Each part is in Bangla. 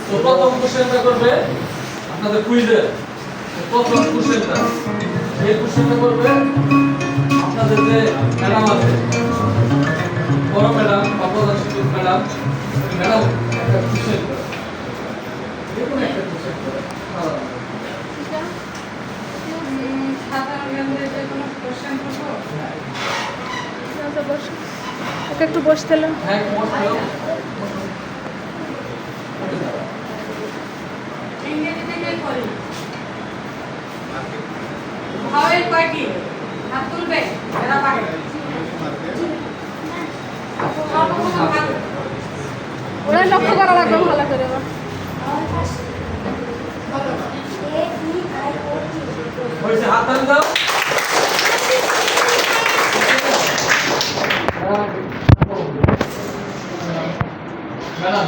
তো প্রথম কোশ্চেনটা করবে আপনাদের কুইজের প্রথম কোশ্চেনটা এই কোশ্চেনটা করবে আপনাদের যে ম্যাডাম আছে বড় ম্যাডাম বা প্রধান শিক্ষক ম্যাডাম ম্যাডাম একটা কোশ্চেন করে যে কোনো একটা কোশ্চেন করে সাধারণ জ্ঞানের যে কোনো কোশ্চেন করবো একটু বসতে এলো। হ্যাঁ ইংরেজি থেকে করি ভাওয়েল কয়টি হাত তুলবে এরা পারে সর্বপ্রথম হাত ওরা লক্ষ্য করা লাগবে ভালো করে। হয়েছে হাত তালি দাও ম্যাডাম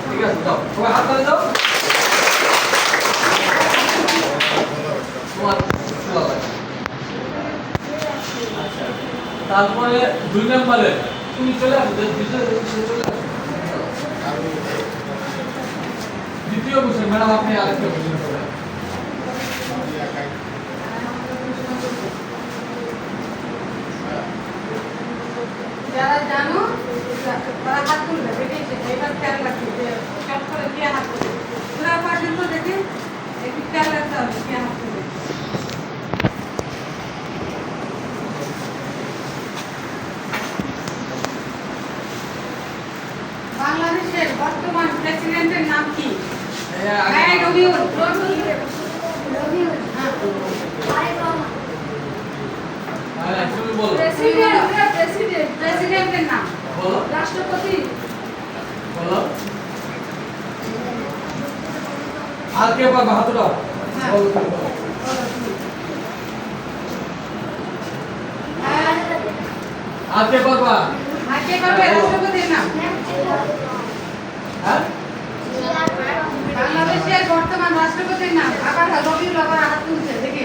ঠিক আছে দাও সবাই হাত তালি দাও তোমার ভালো লাগে তারপরে 2 নম্বরে তুমি চলে আসো চলে আসো দ্বিতীয় কোশ্চেন ম্যাডাম আপনি আরেকটা কোশ্চেন করেন যারা জানো তারা হাত তুলবে দেখেছে এবার খেয়াল রাখবে যে চট করে কে হাত তুলবে পুরা পর্যন্ত দেখে একটু খেয়াল রাখতে হবে কে হাত তুলবে বাংলাদেশের বর্তমান প্রেসিডেন্টের নাম কি? হ্যাঁ রবিউল হ্যাঁ তুমি বলো প্রেসিডেন্টের নাম বলো রাষ্ট্রপতি বলো আর কে পারবে হাত দাও হ্যাঁ। বলো তুমি বলো। আর কে পারবা আর কে করবে রাষ্ট্রপতির নাম হ্যাঁ বাংলাদেশের বর্তমান রাষ্ট্রপতির নাম আবার রবিউল আবার হাত তুলছে দেখে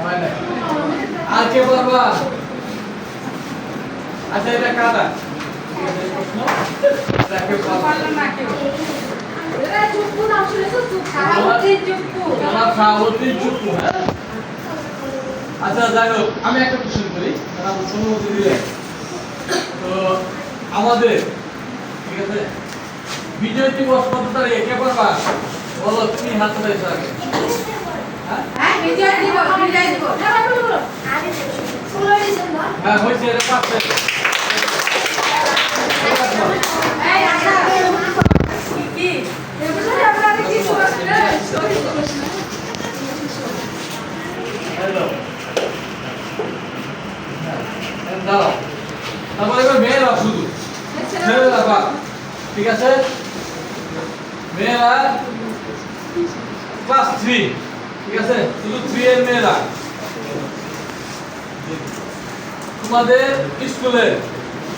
হয় না। আর কে পারবা আচ্ছা এটা কাটা ঠিক আছে এই প্রশ্ন এটা কে পারবা পারলো না কেউ এরা চুপু না আসলে তো চুপ শাহাবুদ্দিন চুপ্পু জনাব শাহাবুদ্দিন চুপ্পু হ্যাঁ আচ্ছা যাই হোক আমি একটা কোশ্চেন করি তারা অনুমতি দিলে তো আমাদের ঠিক আছে বিজয় দিবস কত তারিখে কে পারবা বলো তুমি হাত উঠাইছো আগে হ্যাঁ হ্যাঁ বিজয় দিবস হ্যাঁ হয়েছে এটা পাচ্ছে এই আশা কি হ্যালো দাঁড়াও তারপরে এবার মেয়েরা শুধু ছেলেরা বাদ ঠিক আছে মেয়েরা ক্লাস 3 ঠিক আছে শুধু 3 এর মেয়েরা তোমাদের স্কুলের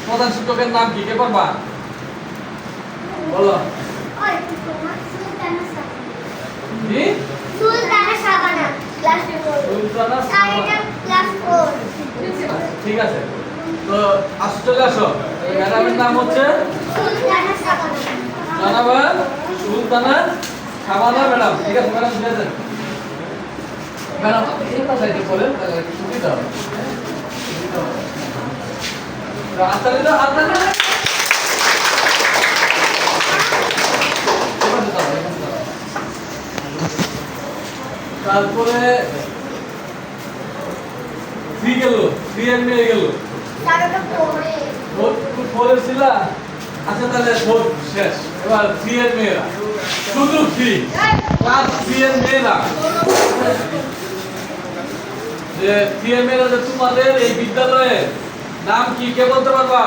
প্রধান শিক্ষকের নাম কি কে পারবা বলো কি সুলতানা সাবানা। ঠিক আছে তো চলে আসো ম্যাডামের নাম হচ্ছে জানাবা সুলতানা সাবানা ম্যাডাম ঠিক আছে ম্যাডাম দিয়ে দেন ম্যাডাম এই কথাইতে বলেন তাহলে একটু সুবিধা হবে আতালি দাও আতালি তারপরে 3 গেল 3 এর মেয়ে গেল 4 এর ছিল আচ্ছা তাহলে 4 শেষ এবার 3 এর মেয়েরা শুধু 3 ক্লাস 3 এর মেয়েরা যে 3 এর মেয়েরা যে তোমাদের এই বিদ্যালয়ের নাম কি কে বলতে পারবা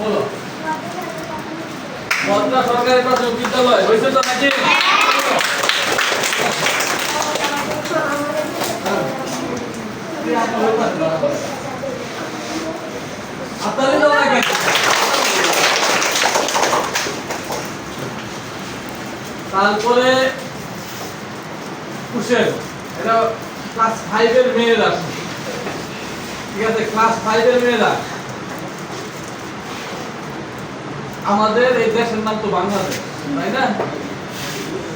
বলো মদ্রা সরকারি প্রাথমিক বিদ্যালয় হয়েছে তো নাকি আপনাদের দাও নাকি তারপরে কুশের এটা ক্লাস 5 এর মেয়েরা, ঠিক আছে, ক্লাস 5 এর মেয়েরা। আমাদের এই দেশের নাম তো বাংলাদেশ, তাই না?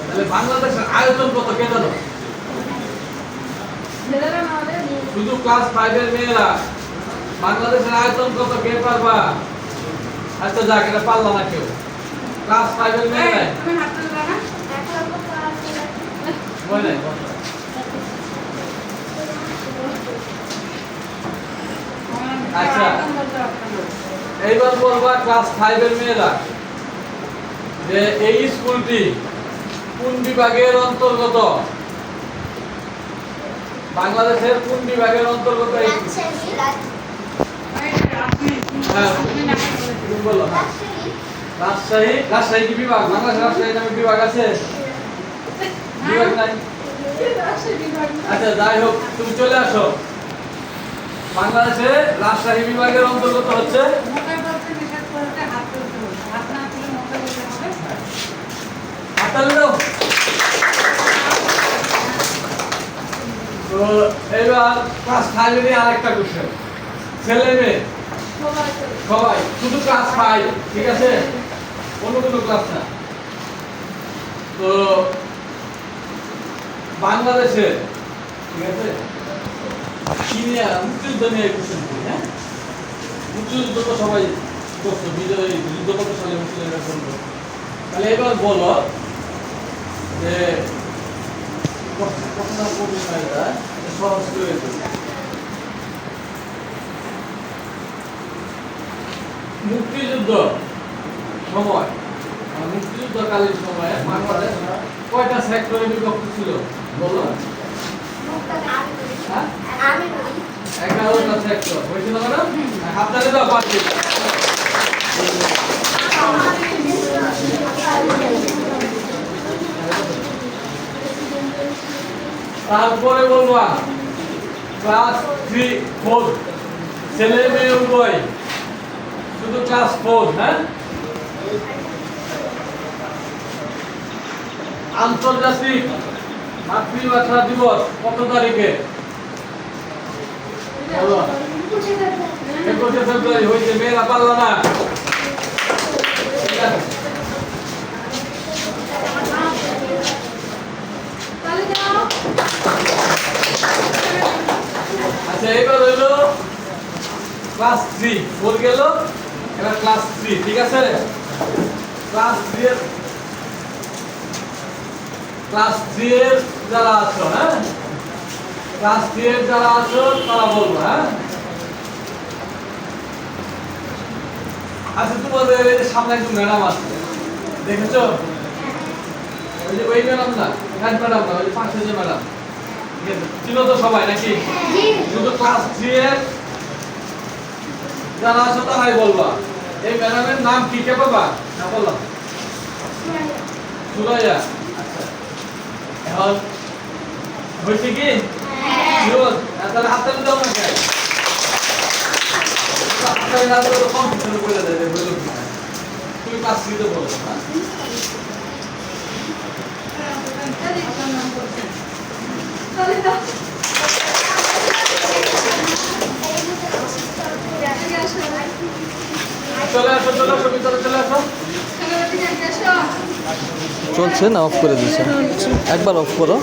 তাহলে বাংলাদেশের আয়তন কত কে জানো? ছেলেরা না হলে শুধু ক্লাস 5 এর মেয়েরা বাংলাদেশের আয়তন কত কে পারবা? আচ্ছা যাক, এটা পারলা না কেউ। ক্লাস 5 এর মেয়েরা তুমি হাত তুলবে না? বলে নাই। আচ্ছা। আয়তন বলতে পারতাম না। এইবার বলবা ক্লাস 5 এর মেয়েরা যে এই স্কুলটি কোন বিভাগের অন্তর্গত? বাংলাদেশের কোন বিভাগের অন্তর্গত এই স্কুল? হ্যাঁ, তুমি বলো। রাজশাহী। রাজশাহী কি বিভাগ? বাংলাদেশের রাজশাহী নামে বিভাগ আছে? বিভাগ নাই। আচ্ছা যাই হোক, তুমি চলে আসো। বাংলাদেশে রাজশাহী বিভাগের অন্তর্গত হচ্ছে মুখে বলতে নিষেধ করেছে, হাত তুলতে বলছে। হাত না তুলে মুখে বলতে হবে। হাততালি দাও। তো এবার ক্লাস 5 এর আরেকটা কোশ্চেন। ছেলে মেয়ে সবাই, শুধু ক্লাস 5, ঠিক আছে, অন্য কোনো ক্লাস না। তো বাংলাদেশে, ঠিক আছে, কি নিয়ে মুক্তিযুদ্ধ নিয়ে কোশ্চেন করি, হ্যাঁ? মুক্তিযুদ্ধ তো সবাই করতো, বিজয় যুদ্ধ কত সালে মুক্তিযুদ্ধ করলো। তাহলে এবার বলো যে কথা বলতে হয় না, সহজ করে দিই। মুক্তিযুদ্ধ সময়, মুক্তিযুদ্ধকালীন সময়ে বাংলাদেশ কয়টা সেক্টরে বিভক্ত ছিল বলো? হ্যাঁ, 11টা সেক্টর হয়েছিল না? হাততালি দাও পাচ্ছি। তারপরে বলবা ক্লাস 3, 4 ছেলে মেয়ে উভয়, শুধু ক্লাস 4, হ্যাঁ? আন্তর্জাতিক মাতৃভাষা দিবস কত তারিখে? বলো। 21শে ফেব্রুয়ারি হয়েছে, মেয়েরা পারলা না। ঠিক আছে। আচ্ছা এবার হইলো ক্লাস 3, 4 গেল, এবার ক্লাস 3, ঠিক আছে। ক্লাস 3 এর যারা আছো, হ্যাঁ, ক্লাস 3 এর যারা আছো তারা বলবো, হ্যাঁ। আচ্ছা তোমাদের এই যে সামনে একজন ম্যাডাম আছে, দেখেছো? ওই যে ওই ম্যাডাম না, হেড ম্যাডাম না, ওই যে পাশে যে ম্যাডাম, চিনো তো সবাই নাকি? শুধু ক্লাস 3 এর যারা আছো তারাই বলবা। এই ম্যাডামের নাম কি, কে বাবা? না বললাম সুরাইয়া। আচ্ছা এখন হয়েছে কি? শিওর? তাহলে হাততালি দাও না কেন? হাততালি না দিলে তো কনফিউশনে পড়ে যাবে, বললো কি? তুমি ক্লাস 3 তে বলো, হ্যাঁ? চলে আসো, চলে আসো, ভিতরে চলে আসো। চলছে না অফ করে দিয়েছে? একবার অফ করো।